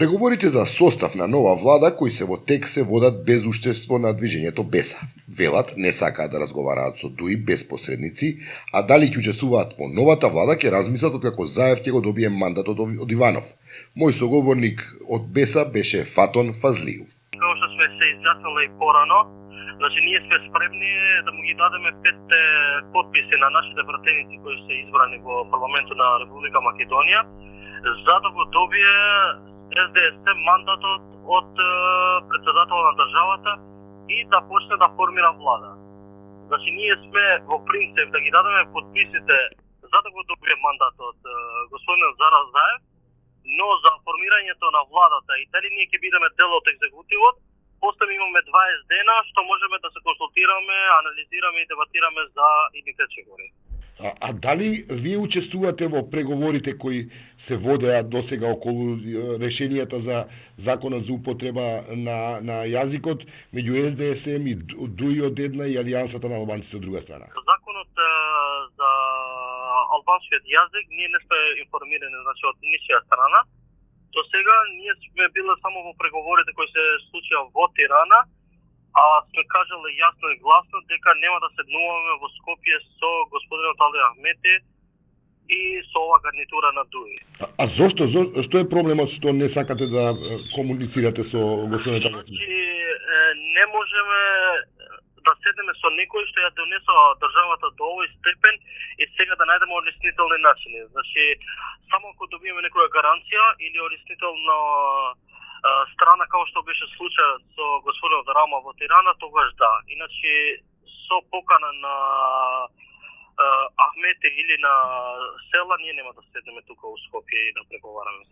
Преговорите за состав на нова влада кои се во тек се водат без уштество на движењето Беса. Велат не сакаат да разговараат со ДУИ без посредници, а дали ќе учествуваат во новата влада ќе размислат откако Заев ќе го добие мандатот од Иванов. Мој соговорник од Беса беше Фатон Фазлију. Како што сме се изјаснили и порано, значи ние сме спремни да му ги дадеме 5 подписи на нашите пратеници кои се избрани во парламентот на Република Македонија, за да го добие СДСМ мандатот од председателот на државата и да почне да формира влада. Значи ние сме во принцип да ги дадеме подписите за да го добие мандатот господинот Зараз Заев, но за формирањето на владата и дали ние ќе бидеме дел од екзекутивот, после имаме 20 дена што можеме да се консултираме, анализираме и дебатираме за идните чекори. А дали вие учествувате во преговорите кои се водеа досега околу решенијата за законот за употреба на јазикот меѓу СДСМ и ДУИ од една и Алијансата на албанците од друга страна? Законот за албанскиот јазик ние не сме информирани, значи од ничија страна. До сега ние сме биле само во преговорите кои се случија во Тирана, а сме кажале јасно и гласно дека нема да седнуваме во Скопје со господинот Али Ахмети и со ова гарнитура на ДУИ. А зошто? Што е проблемот што не сакате да комуницирате со господинот Али Ахмети? Значи, не можеме да седеме со некој што ја донесо државата до овој степен и сега да најдеме олеснителни начини. Значи, само ако добиеме некоја гаранција или олеснително страна како што беше случајот со господинот Рама во Тирана, тогаш да. Иначе со покана на Ахмети или на села ние нема да седнеме тука во Скопје и да преговараме.